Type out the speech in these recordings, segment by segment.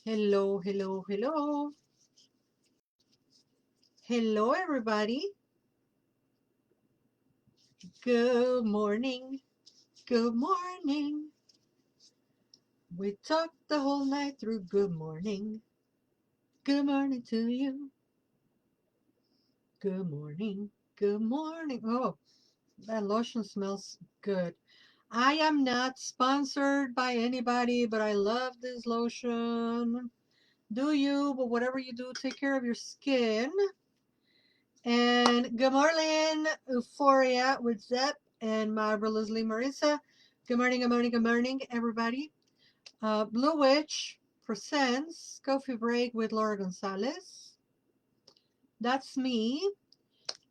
Hello, hello, hello. Hello, everybody. Good morning. Good morning. We talked the whole night through. Good morning. Good morning to you. Good morning. Good morning. Oh, that lotion smells good. I am not sponsored by anybody, but I love this lotion. Do you? But whatever you do, take care of your skin. And good morning, Euphoria with Zep and marvelously Marissa. Good morning, good morning, good morning, everybody. Blue Witch presents Coffee Break with Laura González. That's me.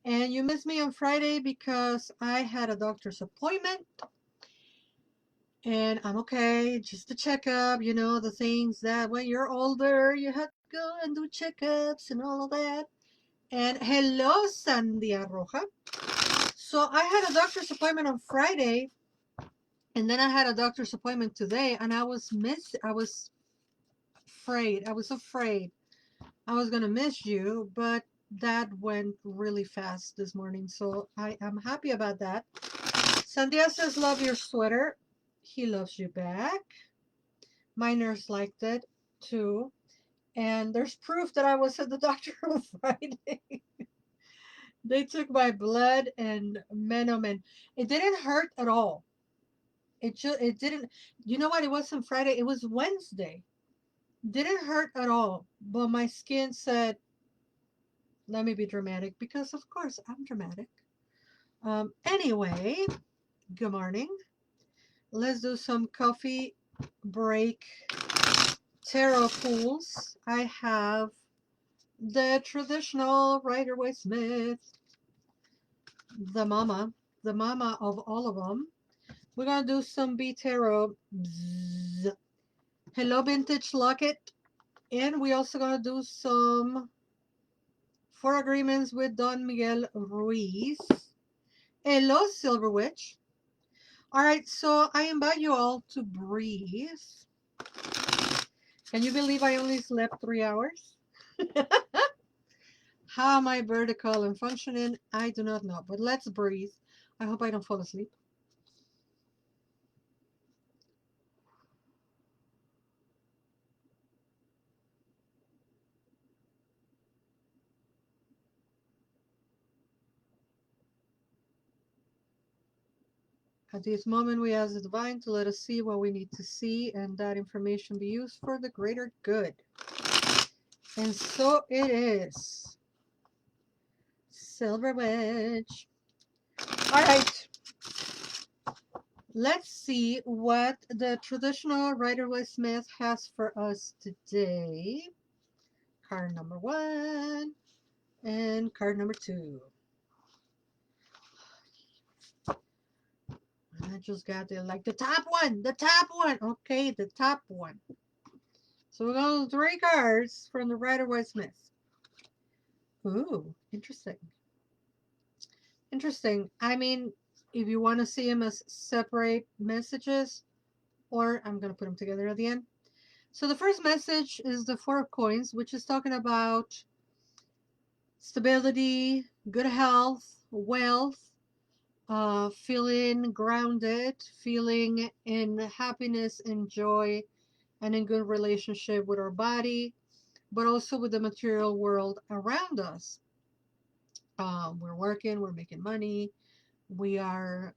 And you missed me on Friday because I had a doctor's appointment. And I'm okay, just a checkup, you know, the things that when you're older, you have to go and do checkups and all of that. And hello, Sandia Roja. So I had a doctor's appointment on Friday, and then I had a doctor's appointment today, and I was afraid. I was afraid I was gonna miss you, but that went really fast this morning, so I am happy about that. Sandia says, "Love your sweater." He loves you back. My nurse liked it too, and there's proof that I was at the doctor on Friday. They took my blood, and man, oh man, it didn't hurt at all. It didn't. You know what? It wasn't Friday. It was Wednesday. Didn't hurt at all. But my skin said, "Let me be dramatic," because of course I'm dramatic. Anyway, good morning. Let's do some coffee break tarot pools. I have the traditional Rider-Waite Smith, the the mama of all of them. We're gonna do some B tarot. Bzz. Hello, vintage locket. And we also gonna do some four agreements with Don Miguel Ruiz. Hello, Silver Witch. All right, so I invite you all to breathe. Can you believe I only slept 3 hours? How am I vertical and functioning? I do not know, but let's breathe. I hope I don't fall asleep. At this moment, we ask the divine to let us see what we need to see, and that information be used for the greater good. And so it is. Silver Wedge. All right. Let's see what the traditional Rider-Waite Smith has for us today. Card number 1 and card number 2. I just got there like the top one. Okay, the top one. So we're going to 3 cards from the Rider-Waite Smith. Ooh, interesting. Interesting. I mean, if you want to see them as separate messages, or I'm going to put them together at the end. So the first message is the 4 of Coins, which is talking about stability, good health, wealth, feeling grounded, feeling in happiness and joy, and in good relationship with our body, but also with the material world around us. We're working, we're making money, we are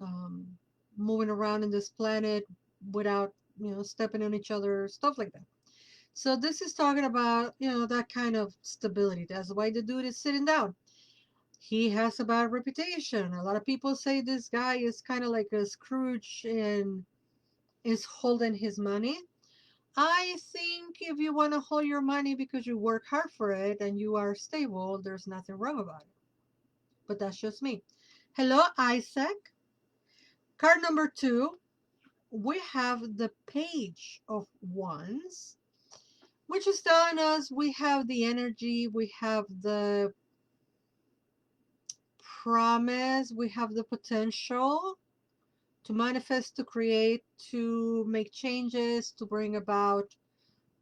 moving around in this planet without, stepping on each other, stuff like that. So this is talking about, that kind of stability. That's why the dude is sitting down. He has a bad reputation. A lot of people say this guy is kind of like a Scrooge and is holding his money. I think if you want to hold your money because you work hard for it and you are stable, there's nothing wrong about it. But that's just me. Hello, Isaac. Card number 2, we have the Page of Wands, which is telling us we have the energy, we have the promise, we have the potential to manifest, to create, to make changes, to bring about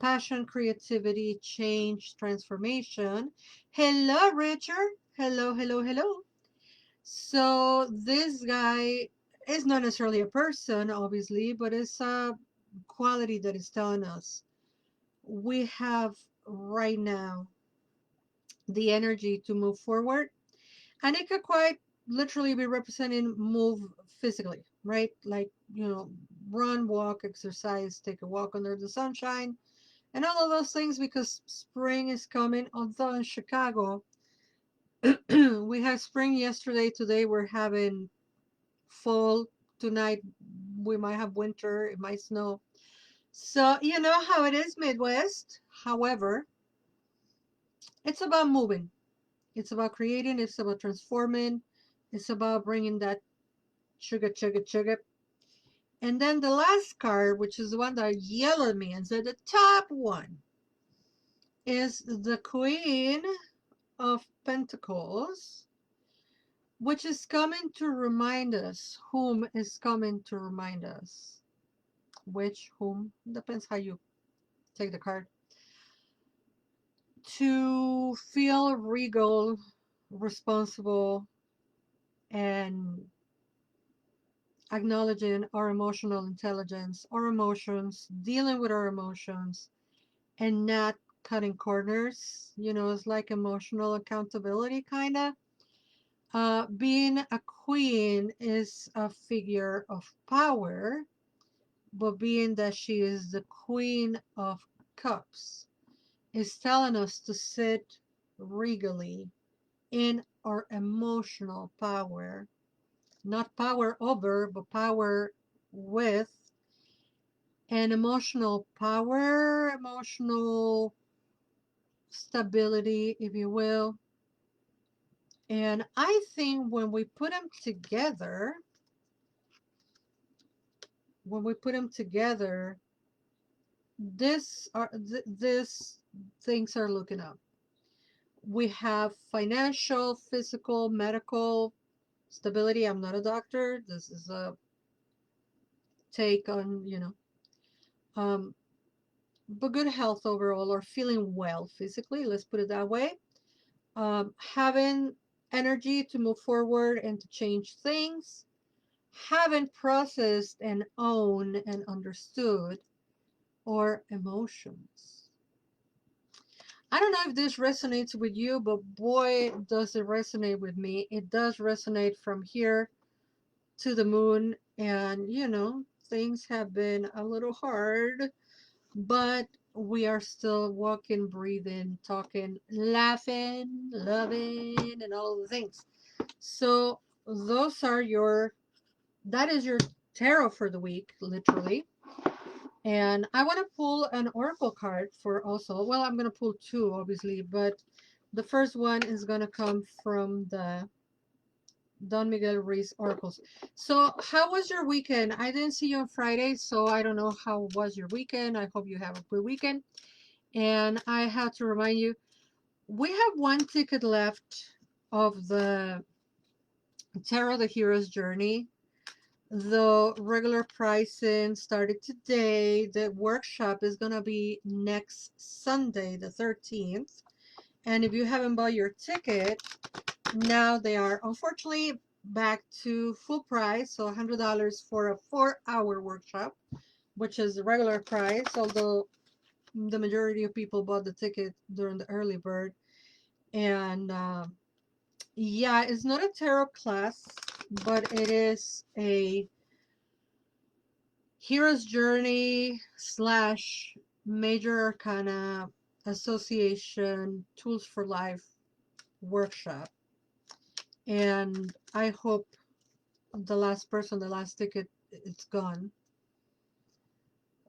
passion, creativity, change, transformation. Hello, Richard. Hello, hello, hello. So this guy is not necessarily a person, obviously, but it's a quality that is telling us we have right now the energy to move forward. And it could quite literally be representing move physically, right? Like, run, walk, exercise, take a walk under the sunshine, and all of those things because spring is coming. Although in Chicago, we had spring yesterday, today we're having fall, tonight we might have winter, it might snow. So, you know how it is, Midwest. However, it's about moving, it's about creating, it's about transforming, it's about bringing that sugar, sugar, sugar. And then the last card, which is the one that yelled at me and said the top one, is the Queen of Pentacles, which is coming to remind us. Whom is coming to remind us? Which, whom, depends how you take the card. To feel regal, responsible, and acknowledging our emotional intelligence, our emotions, dealing with our emotions, and not cutting corners. It's like emotional accountability, kind of. Being a queen is a figure of power, but being that she is the Queen of Cups is telling us to sit regally in our emotional power, not power over, but power with, and emotional power, emotional stability, if you will. And I think when we put them together, this things are looking up. We have financial, physical, medical stability. I'm not a doctor. This is a take on, um, but good health overall, or feeling well physically. Let's put it that way. Having energy to move forward and to change things. Having processed and owned and understood our emotions. I don't know if this resonates with you, but boy, does it resonate with me. It does resonate from here to the moon. And, things have been a little hard, but we are still walking, breathing, talking, laughing, loving, and all the things. So that is your tarot for the week, literally. And I want to pull an oracle card for also. Well, I'm going to pull two, obviously, but the first one is going to come from the Don Miguel Ruiz oracles. So, how was your weekend? I didn't see you on Friday, so I don't know how was your weekend. I hope you have a good weekend. And I have to remind you, we have one ticket left of the Tarot the Hero's Journey. The regular pricing started today. The workshop is going to be next Sunday, the 13th. And if you haven't bought your ticket, now they are unfortunately back to full price. So $100 for a 4-hour workshop, which is the regular price, although the majority of people bought the ticket during the early bird. And yeah, it's not a tarot class, but it is a Hero's Journey / Major Arcana Association Tools for Life workshop. And I hope the last ticket, it's gone.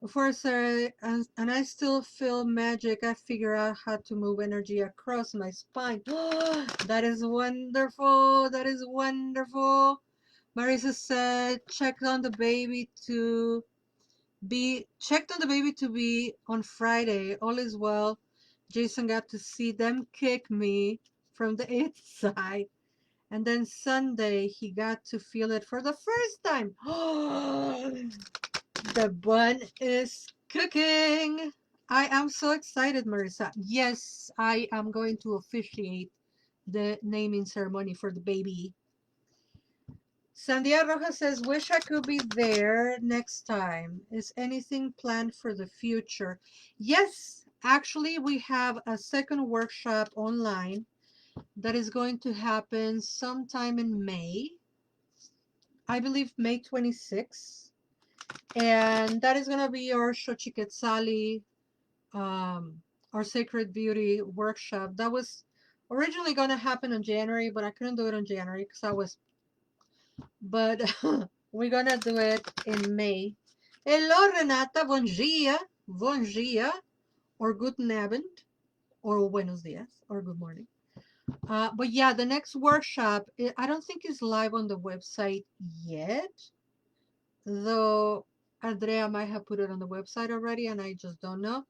Of course, and I still feel magic. I figure out how to move energy across my spine. That is wonderful. That is wonderful. Marisa said, checked on the baby to be on Friday. All is well. Jason got to see them kick me from the inside. And then Sunday, he got to feel it for the first time. The bun is cooking. I am so excited, Marissa. Yes, I am going to officiate the naming ceremony for the baby. Sandia Rojas says, wish I could be there next time. Is anything planned for the future? Yes, actually, we have a second workshop online that is going to happen sometime in May. I believe May 26th. And that is going to be our Xochicquetzali, our Sacred Beauty workshop. That was originally going to happen in January, but I couldn't do it in January because I was, but we're going to do it in May. Hello, Renata. Bom dia, or guten Abend, or buenos dias, or good morning. But yeah, the next workshop, I don't think is live on the website yet, though Andrea might have put it on the website already, and I just don't know.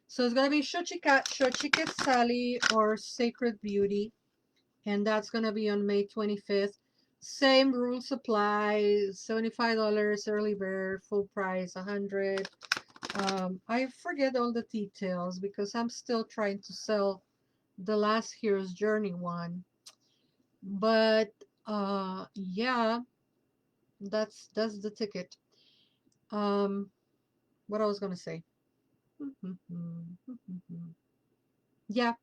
So it's going to be Xochicquetzali or Sacred Beauty, and that's going to be on May 25th. Same rules apply, $75 early bird, full price, $100. I forget all the details because I'm still trying to sell the last Hero's Journey one. But yeah, that's the ticket. What I was gonna say. Yeah,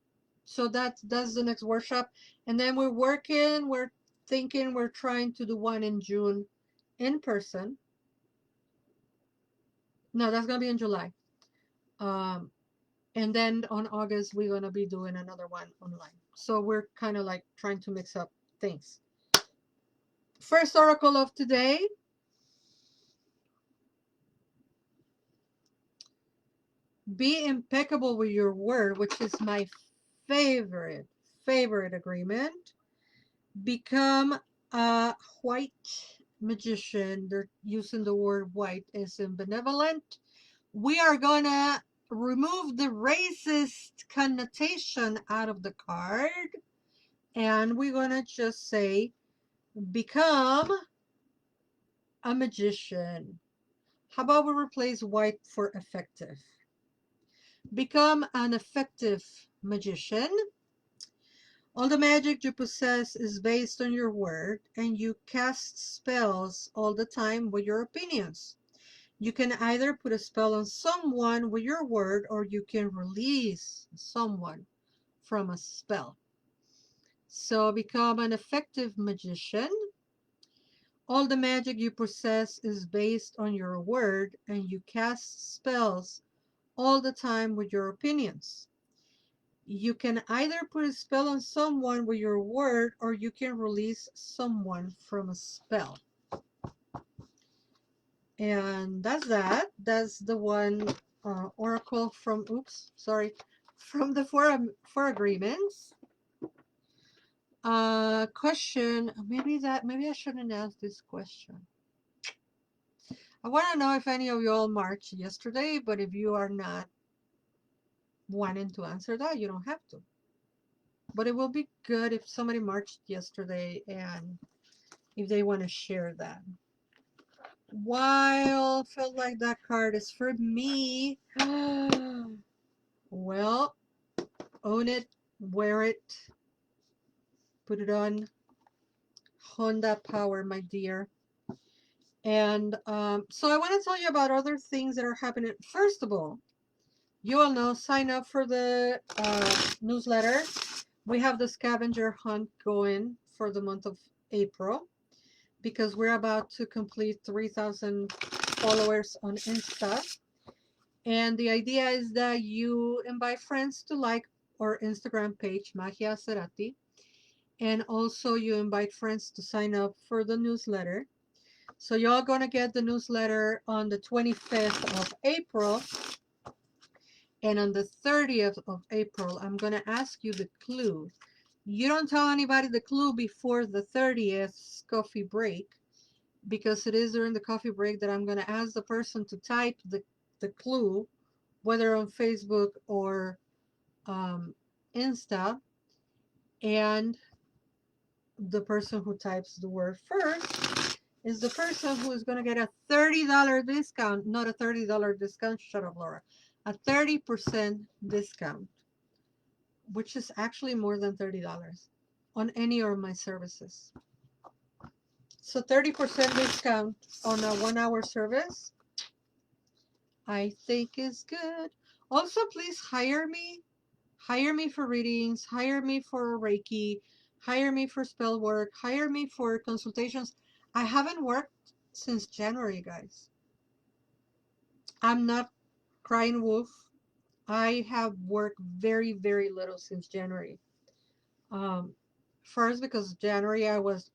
so that's the next workshop, and then we're thinking, we're trying to do one in June in person. No, that's gonna be in July. Um, and then on August we're gonna be doing another one online. So we're kind of like trying to mix up things. First oracle of today. Be impeccable with your word, which is my favorite agreement. Become a white magician. They're using the word white as in benevolent. We are gonna remove the racist connotation out of the card, and we're gonna just say become a magician. How about we replace white for effective? Become an effective magician. All the magic you possess is based on your word, and you cast spells all the time with your opinions. You can either put a spell on someone with your word, or you can release someone from a spell. So become an effective magician. All the magic you possess is based on your word, and you cast spells all the time with your opinions. You can either put a spell on someone with your word, or you can release someone from a spell. And that's that. That's the one oracle from, oops, sorry, from the four agreements. Question, maybe I shouldn't ask this question. I want to know if any of you all marched yesterday, but if you are not wanting to answer that, you don't have to. But it will be good if somebody marched yesterday and if they want to share that. While felt like that card is for me. Well, own it, wear it, put it on. Honda power, my dear. And so I want to tell you about other things that are happening. First of all, you all know, sign up for the newsletter. We have the scavenger hunt going for the month of April because we're about to complete 3,000 followers on Insta. And the idea is that you invite friends to like our Instagram page, Magia Cerati. And also you invite friends to sign up for the newsletter. So y'all gonna get the newsletter on the 25th of April. And on the 30th of April, I'm gonna ask you the clue. You don't tell anybody the clue before the 30th coffee break, because it is during the coffee break that I'm gonna ask the person to type the clue, whether on Facebook or Insta, and the person who types the word first is the person who is going to get a $30 discount, not a $30 discount, shut up, Laura, a 30% discount, which is actually more than $30 on any of my services. So 30% discount on a 1 hour service, I think is good. Also, please hire me. Hire me for readings, hire me for Reiki, hire me for spell work, hire me for consultations. I haven't worked since January, guys. I'm not crying wolf. I have worked very, very little since January. Um, First because January I was,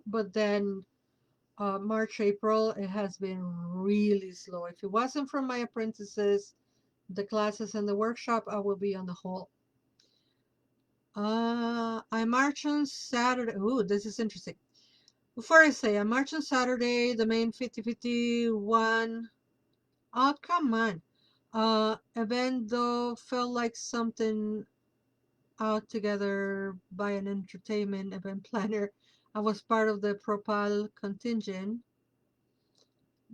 but then March, April, it has been really slow. If it wasn't for my apprentices, the classes and the workshop, I will be on the hole. I march on Saturday. Ooh, this is interesting. Before I say, I march on Saturday, the main 50-51. Oh, come on. Event though felt like something out together by an entertainment event planner. I was part of the Propal contingent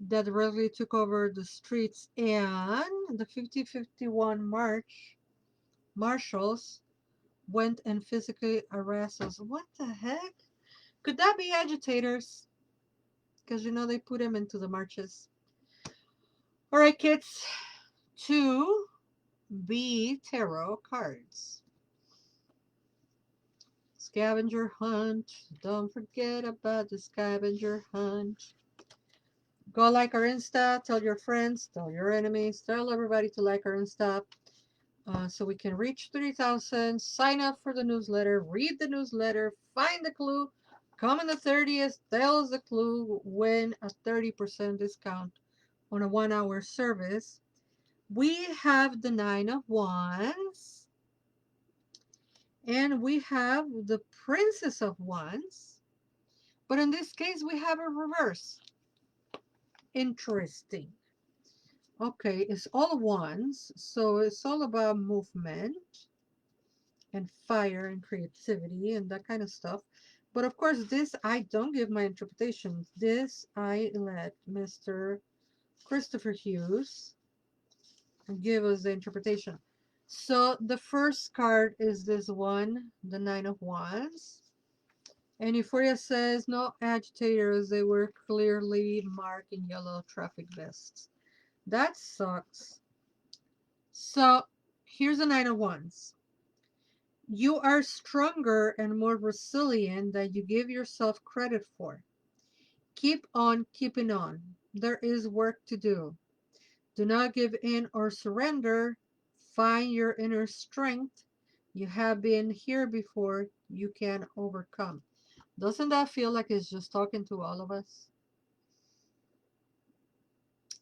that really took over the streets, and the 50-51 march marshals went and physically arrest us. What the heck? Could that be agitators? Because you know they put them into the marches. All right, kids. 2B tarot cards. Scavenger hunt. Don't forget about the scavenger hunt. Go like our Insta. Tell your friends. Tell your enemies. Tell everybody to like our Insta. So we can reach 3,000. Sign up for the newsletter. Read the newsletter. Find the clue. Come on the 30th. Tell us the clue. Win a 30% discount on a 1 hour service. We have the Nine of Wands. And we have the Princess of Wands. But in this case, we have a reverse. Interesting. Okay, it's all wands. So it's all about movement and fire and creativity and that kind of stuff. But of course, this I don't give my interpretation. This I let Mr. Christopher Hughes give us the interpretation. So the first card is this one, the Nine of Wands. And Euphoria says, no agitators, they were clearly marked in yellow traffic vests. That sucks. So here's the Nine of Wands. You are stronger and more resilient than you give yourself credit for. Keep on keeping on. There is work to do. Do not give in or surrender. Find your inner strength. You have been here before. You can overcome. Doesn't that feel like it's just talking to all of us?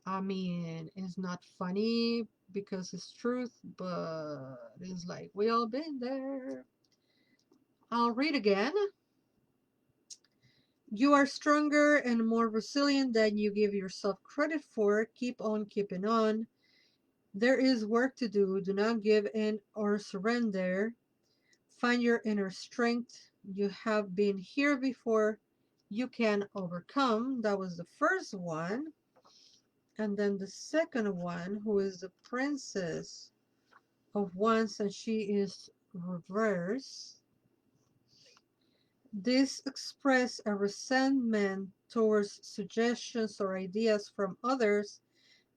I mean, it's not funny because it's truth, but it's like we all been there. I'll read again. You are stronger and more resilient than you give yourself credit for. Keep on keeping on. There is work to do. Do not give in or surrender. Find your inner strength. You have been here before. You can overcome. That was the first one. And then the second one, who is the Princess of Wands, and she is reverse. This express a resentment towards suggestions or ideas from others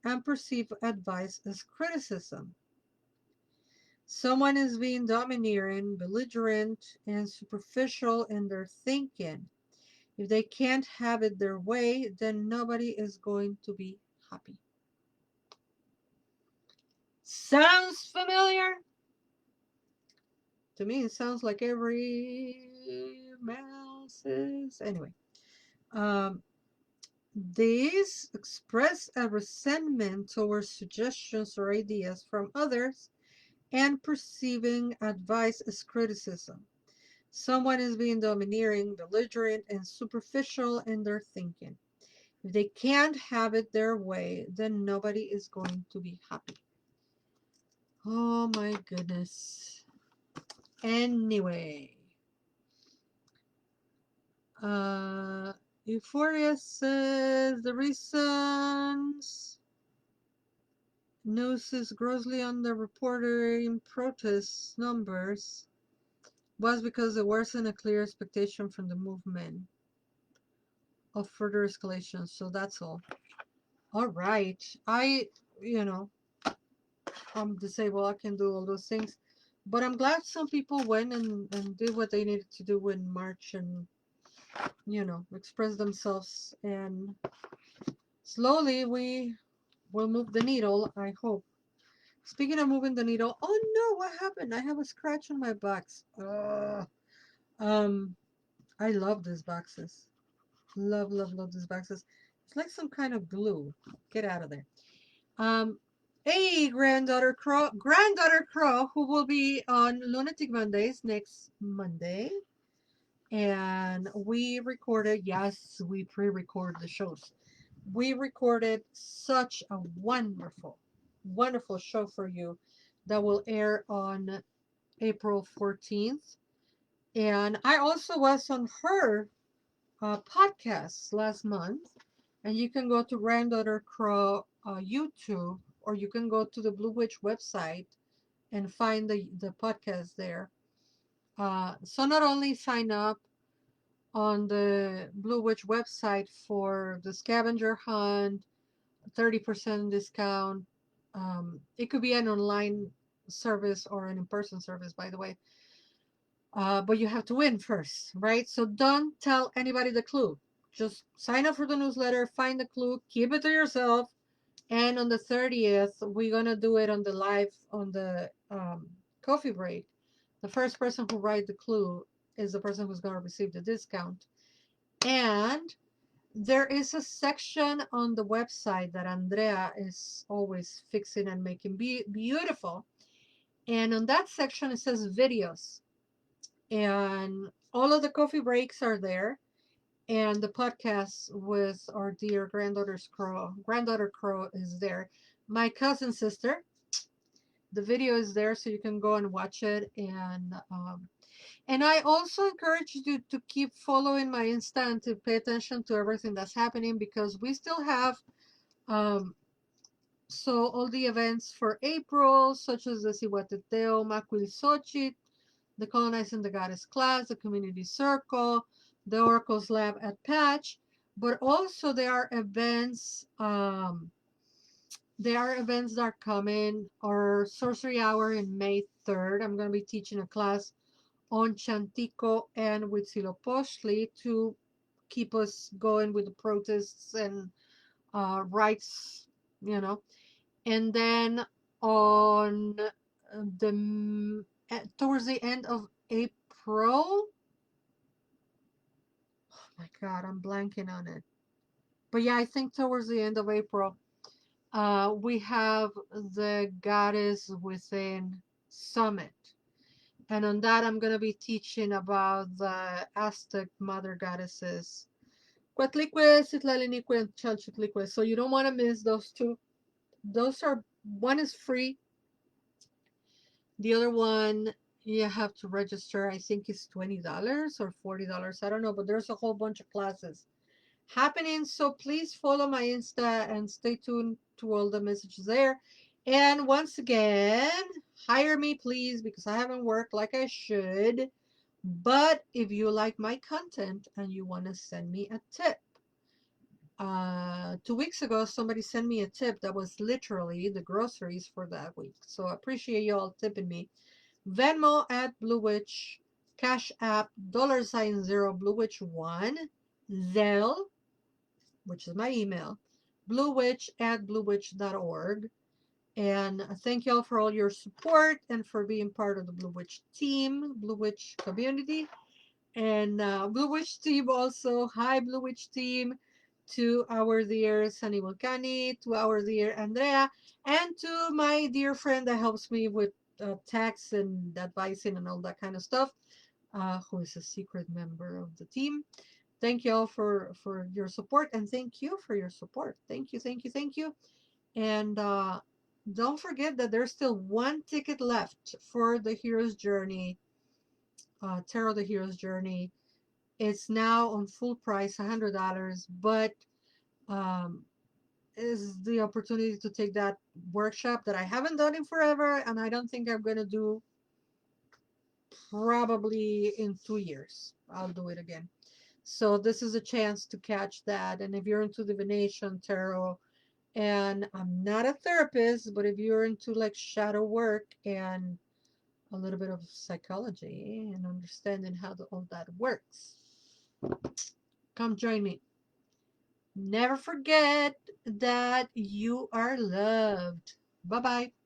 and perceive advice as criticism. Someone is being domineering, belligerent, and superficial in their thinking. If they can't have it their way, then nobody is going to be happy. Sounds familiar? To me, it sounds like every mouse is. Anyway, um, these express a resentment towards suggestions or ideas from others and perceiving advice as criticism. Someone is being domineering, belligerent, and superficial in their thinking. If they can't have it their way, then nobody is going to be happy. Oh my goodness. Anyway. Euphoria says the reasons News is grossly underreported in protest numbers was because there wasn't a clear expectation from the movement of further escalation. So that's all. All right. You know, I'm disabled. I can do all those things. But I'm glad some people went and did what they needed to do in March and, express themselves. And slowly we will move the needle, I hope. Speaking of moving the needle, oh no, what happened? I have a scratch on my box. Um, I love these boxes. Love, love, love these boxes. It's like some kind of glue. Get out of there. Um, hey, Granddaughter Crow, who will be on Lunatic Mondays next Monday. And we recorded, yes, we pre-record the shows. We recorded such a wonderful, wonderful show for you that will air on April 14th. And I also was on her podcast last month. And you can go to Granddaughter Crow YouTube, or you can go to the Blue Witch website and find the podcast there. So not only sign up on the Blue Witch website for the scavenger hunt, 30% discount. It could be an online service or an in-person service, by the way. But you have to win first, right? So don't tell anybody the clue. Just sign up for the newsletter, find the clue, keep it to yourself. And on the 30th, we're going to do it on the live, on the coffee break. The first person who writes the clue is the person who's going to receive the discount. And there is a section on the website that Andrea is always fixing and making beautiful. And on that section, it says videos. And all of the coffee breaks are there. And the podcast with our dear granddaughter Crow is there. My cousin sister, the video is there, so you can go and watch it. And I also encourage you to keep following my Insta and to pay attention to everything that's happening, because we still have so all the events for April, such as the Cihuateteo, Macuilxochitl, the Colonizing the Goddess class, the community circle, the Oracles Lab at PACH, but also there are events that are coming. Our Sorcery Hour in May 3rd. I'm going to be teaching a class on Chantico and Huitzilopochtli to keep us going with the protests and rights, you know. And then on towards the end of April, oh my God, I'm blanking on it. But yeah, I think towards the end of April, we have the Goddess Within Summit. And on that, I'm going to be teaching about the Aztec mother goddesses, Coatlicue, Citlalinicue, and Chalchiclicue. So you don't want to miss those two. One is free. The other one, you have to register. I think it's $20 or $40. I don't know, but there's a whole bunch of classes happening. So please follow my Insta and stay tuned to all the messages there. And once again, hire me, please, because I haven't worked like I should. But if you like my content and you want to send me a tip, 2 weeks ago, somebody sent me a tip that was literally the groceries for that week. So I appreciate you all tipping me. Venmo at bluewitch, Cash App $0 bluewitch1, Zelle, which is my email, bluewitch at bluewitch.org. And thank you all for all your support and for being part of the Blue Witch team, Blue Witch community. And Blue Witch team also, hi Blue Witch team, to our dear Sunny Volcani, to our dear Andrea, and to my dear friend that helps me with tax and advising and all that kind of stuff, who is a secret member of the team. Thank you all for your support, and thank you for your support. Thank you, thank you, thank you. And don't forget that there's still one ticket left for the Hero's Journey, Tarot the Hero's Journey. It's now on full price, $100, but um, is the opportunity to take that workshop that I haven't done in forever, and I don't think I'm gonna do probably in 2 years. I'll do it again. So this is a chance to catch that. And if you're into divination, tarot, and I'm not a therapist, but if you're into like shadow work and a little bit of psychology and understanding how all that works, come join me. Never forget that you are loved. Bye bye.